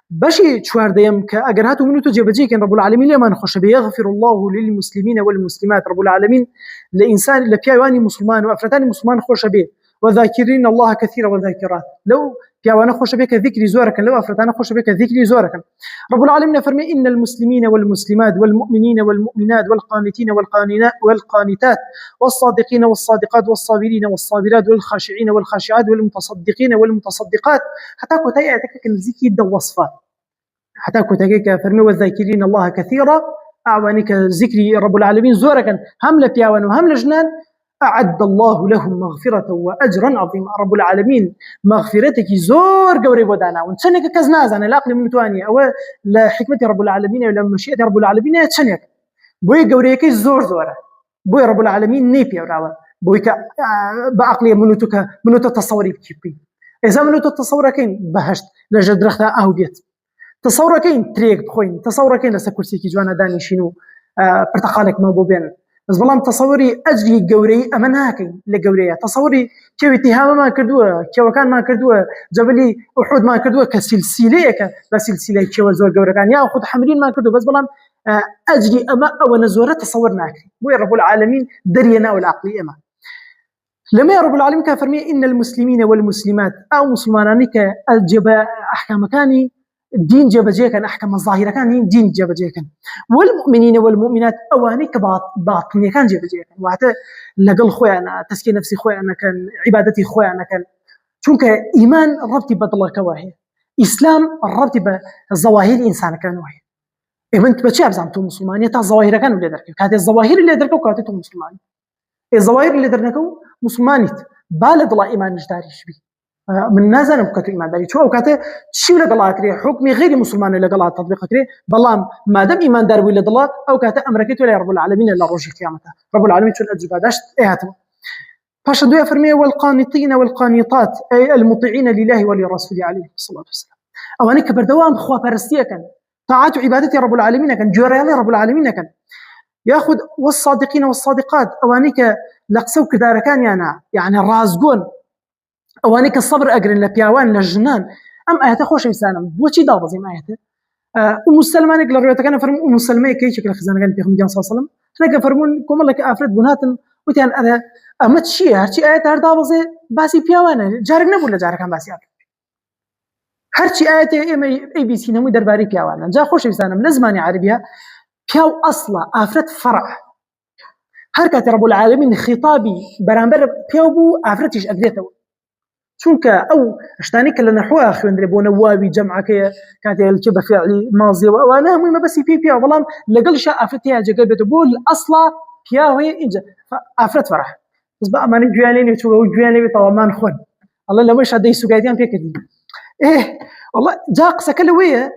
بشي چواردەیەم کە ئەگەر هاتو منوتە جێبەجێکن رب العالمین لێمان خۆشە بێ يغفر الله للمسلمين والمسلمات رب العالمين لإنسان لبيواني مسلمان وأفرتاني مسلمان خوش بيه وذاكرين الله كثيرا وذاكرات لو بيوانا خوش بك ذكري زورك لو أفرتانا خوش بك ذكري زورك رب العالمين فرمي إن المسلمين والمسلمات والمؤمنين والمؤمنات والقانتين والقانتات والصادقين والصادقات والصابرين والصابرات والخاشعين والخاشعات والمتصدقين والمتصدقات حتى كتاياتك الذكي الوصفات حتى كتاياتك فرمي والذاكرين الله كثيرا أعوانك ذكري رب العالمين زورك هم لبيوان وهم لجنان أعد الله لهم مغفرة وأجرا عظيما رب العالمين مغفرتك زور قوري بودانا وانتشنك كزنازان الأقل من توانية أو لحكمة رب العالمين ولا مشيئة رب العالمين يتشنك بوي قوريك زورة بوي رب العالمين نيبيا وراوا بوي بأقلية منو تصوري بكيبي إذا منو تصوركين بهشت لجد رختا أهو بيت تصوركين تريك بخوين تصوركين لسا كرسيكي جوانا داني شنو برتقالك موبوبين بس بلام تصوري أجري قوري أمناكي لقورية تصوري كيو اتهام ما كردوه كيو كان ما كردوه جبلي أحود ما كردوه كسلسلة بسلسلة كيو زور قوري كان ياخد حملين ما كردوه بس بلام أجري أما أو نزورة تصورناكي بوي رب العالمين درينا والعقلي أما لما يا رب العالمين كافرمي إن المسلمين والمسلمات أو مسلمانانك الجبا أحكام كاني دين جبجيكن أحكام الظاهرة كان دين جبجيكن والمؤمنين والمؤمنات أواني كباطنية كان جبجيكن وحتى لقل خويانا تسكين نفسي خويانا كان عبادتي خويانا كان چونك إيمان ربطي بدل كواهي إسلام ربطي بظواهر إنسان كان واحد إيمان تبتشي أبزامتو مسلمانية تا الظواهر كانوا اللي دركوا كانت الظواهر اللي دركوا كانتو مسلمانية الظواهر اللي دركوا مسلمانية بالد الله إيمان نجداريش بي من نازل بكتو إيمان داري شو وكاته شيء ولا قلا كريه حكمي غير مسلمان ولا قلا تطبيق كريه بلام ما دام إيمان دار ولا ضلا أو كاته أمريكا ولا رب العالمين إلا روج قيامته رب العالمين شو الأجوبة داشت إيهاتهم فاشن دويا فرمية والقانطين والقانطات أي المطيعين لله ولرسوله عليه الصلاة والسلام أو أنا كبر دوام خوا فرستيا كان طاعات وعبادتي رب العالمين كان جوريالي رب العالمين كان ياخذ والصادقين والصادقات أو أنك لقسوك دار كان يعني رازقون أوانيك الصبر أجرن لبياوان للجنان أم آيات خوش إنسانم بوشي دابا زي ما آيات ومسلمان يقول الرواية كان فرم ومسلمي كي شكل خزانة كان في خمجان صلى الله عليه وسلم تلاقي فرمون كم الله كأفراد بناتن وتيان هذا أما تشي هرشي آيات هردابا زي باسي بياوان جارك نبول جارك هم باسي هرشي آيات أي بي سي نمو درباري بياوان جا خوش إنسانم لزماني عربيها بياو أصلا أفراد فرع هركات رب العالمين خطابي برامبر بياو أفرادش أقديته چونك أو اشتانيك لنحوها خوندري بو نوابي جمعك كانت الكبه فعلي ماضي وانا مهمه بس بي والله لقل شاء افتيها جقبت بقول اصلا بياوي انجا افرت فرح بس بقى ما نجوانين جواني طبعا ما نخون الله لو مش هدي سوقاتين فيك ايه والله جاق سكلويه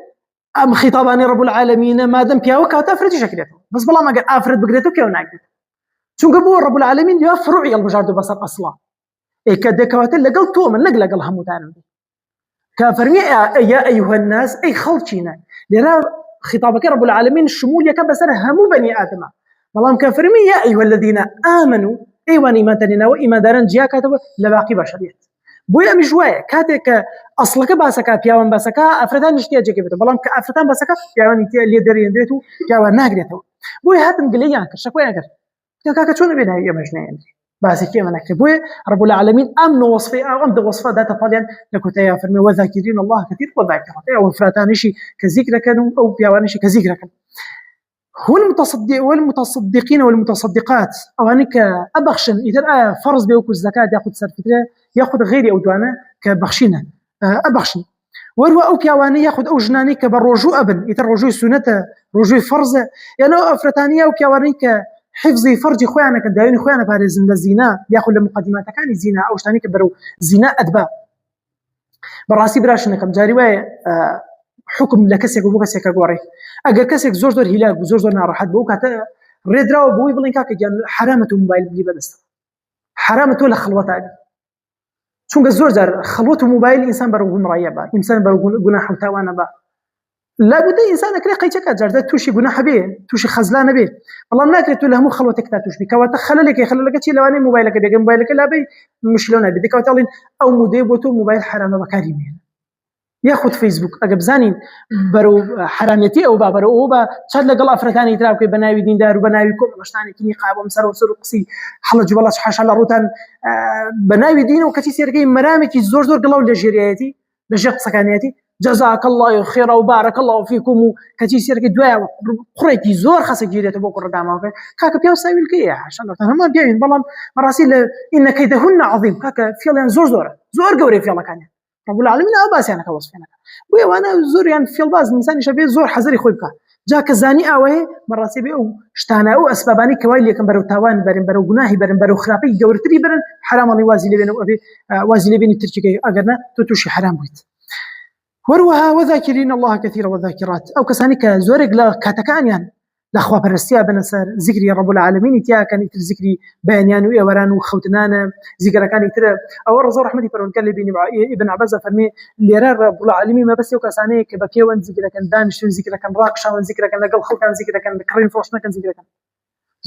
ام خطاباني رب العالمين ما دام بياوي كانت افرت شكلته بس بالله ما قال افرت بقدرته كيو ناقد چونك بو رب العالمين يا فروعي المجارد بصر اصلا كدكوات اللي قلتوا من نقل قلها متعلم كفرمي يا أيها الناس أي خلشينا لأن خطابك رب العالمين الشمول يكبسر هم بني آدم والله كفرمي يا أيها الذين آمنوا أيوان إيمان تننا وإيمان دارن جيا كاتب لباقي بشريت بويا مجوايا كاتك أصلك باسكا بياوان باسكا أفرتان نشتيا جيكبتو والله كأفرتان باسكا بياوان اللي دارين ديتو بياوان ناقريتو بويا هاتن قليان كرشكويا كر كاكا شون بينها يا مجنين بس كيف أنا كتبوه رب العالمين أمن وصفي أو أمد وصفة ذات فضلا لكتيا فرمي وذاكرين الله كثير وذاكرات أو فراتانشي كذكر كانوا أو بيوانشي كذكر كانوا هو والمتصدقين والمتصدقات أو أنك أبخشن إذا فرض بيوكو الزكاة يأخذ سرفتها يأخذ غيري أو دوانا كبخشينه أبخشن وهو أو بيواني يأخذ أو جناني كبرجو أبن إذا رجوع سنة رجوع فرض يعني أفرتانية أو بيواني حفظي فرجي خويانا كان دايني خويانا بارز الزنا ياخذ لمقدمات كان الزنا او شتاني كبروا زنا ادبا براسي براشنا كم جاري واي حكم لكسك وبكسك غوري اگر كسك زور زور هلاك زور زور نار حد بوك ريدراو بوي بلينكا كان حرامه موبايل بلي بس حرامه ولا خلوه عادي شون زور زار خلوه موبايل انسان برو مريبا انسان برو جناح تاوانا با لابد إنسان كري قيتك أجر توشي جناح به توشي خزلان به والله ما كريت له خلوتك تاتوش بك وتخللك يخللك شيء لواني موبايلك موبايلك لا بي مش لونه بدك وتقولين أو مديبوتو موبايل حرام بكاريمين یاخود فیسبوک ئەگە بزانین بەرەو حرامەتی ئەو با بەرەو ئەو بە چەند لەگەڵ ئافرەتانی ترا بکەی بە ناوی دیندار و بە ناوی کۆمەڵشتانێکی نیقاب سەر و سەر و قسەی هەڵە جوڵەت حاشا لە ڕووتان بە ناوی دین و کەچی سێرەکەی مەرامێکی زۆر زۆر گڵاو لە ژێریەتی لە ژێر قسەکانیەتی جەزاک الله خێرا و بارەک الله فیکم و کەچی سێرەکەی دوایە قوڕێکی زۆر خەسە گیرێتە بۆ کوڕداماوەکە کاکە پیا ساویلکەیە حاشا هەموو بیاوین بەڵام بەڕاستی لە ئینە کەیدەهن عەظیم کاکە فێڵیان زۆر زۆرە زۆر گەورەی فێڵەکانیان رب العالمین ئەو باسییانەکە وەسفێنەکە بۆ ئەوانە زۆریان فێڵباز ئینسانی شەبێ زۆر حەزەری خۆی بکات جا کە زانی ئەوەیە بەڕاستی بێ ئەو شتانە ئەو ئەسبابانی کەوای لێکن بەرەو تاوان بەرن بەرەو گوناهی بەرن بەرەو خراپەی گەورەتری بەرن حرامەڵی وازی لێبێن و ئەبێ وازی لێبێنی ترکیەکەی ئەگەرنە تۆ تووشی حرام بوویت وەروەها وەذاکرین الله کەثیرە وەذاکرات ئەو کەسانی کە زۆرێک لە کاتەکانیان لە خواپەرستیە بنە سەر ذیکری رب العالمین تیاکەن ئیتر ذیکری بەیانیان و ئێوەران و خەوتنانە ذیکرەکانی ترە ئەوە ڕزا و ڕەحمەتی پەروەردگار لێ بینی ابن عباس فەرمێ لێرە رب العالمین مەبەستی ئەو کەسانەیە کە بە پێوەن ذیکرەکەن دانیشتون ذیکرەکەن ڕاقشاون ذیکرەکەن لەگەڵ خەڵکان ذیکرەکەن کڕین فڕۆش نەکەن ذیکرەکەن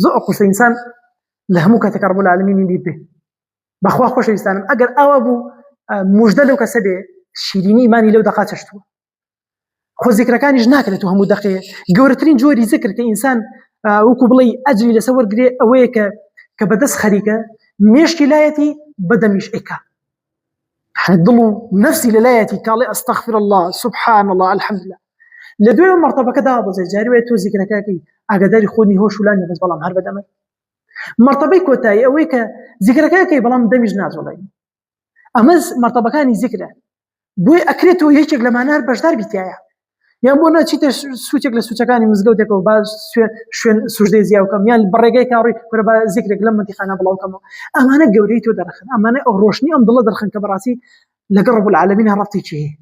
زۆر قورسە ئینسان لە هەموو کاتێک رب العالمین بیر بێ بەخوا خۆشەویستانم ئەگەر ئەوە بوو موژدە لەو کەسە بێ شیرینی ئیمانی لەو دەقا چەشتووە خۆ ذیکرەکانیش ناکرێت و هەموو دەقێ گەورەترین جۆری ذیکر کە ئینسان وەکو بڵێ ئەجری لەسەر وەرگرێ ئەوەیە کە بەدەست خەریکە مێشکی لایەتی بەدەمیش ئێکا دڵ و نەفسی لەلایەتی کاڵێ ئەستەغفر الله سبحان الله الحمد لله لە دوێ مەرتەبەکەدا بۆزێ جاری وایە تۆ ذیکرەکەی ئاگاداری خۆنی هۆش و لانی بەس بەڵام هەر بەدەمە مەرتەبەی کۆتایی ئەوەیە کە ذیکرەکەی بەڵام دەمیش ناجۆڵێ ئەمە مەرتەبەکانی ذیکرە بۆی ئەکرێتەوە یەکێک لەمانە بەشدار بیتایە یان بۆ ناچیتە سوچێک لە سوچەکانی مزگەوتێکەوە با شوێن سوژدەی زیاوکەم یان بەڕێگەی کاڕی وەرە بە ذیکرێک لەم مەنتیقانە بڵاوکەمەوە ئەمانە گەورەی تۆ دەرخن ئەمانە ئەو ڕۆشنی ئەم دڵە دەرخن کە بەڕاستی لەگەڵ رب العالمین هەڕەفتێکی هەیە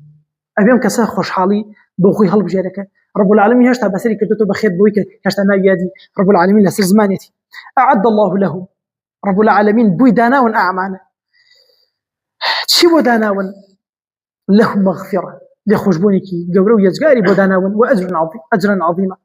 ئەبێم کەسە خۆشحاڵی بۆ خۆی هەڵبژێرەکە رب العالمین هێشتا بەسەری کردوتۆ بەخێر بۆی کە هێشتا ناوی یادی رب العالمین لەسەر زمانێتی أعد الله له رب العالمین بووی داناون ئەعمانە چی بۆ داناون له مغفرة لخوشبونێکی گەورە و یەجگاری بۆ داناون و ئەجرا عەظیمە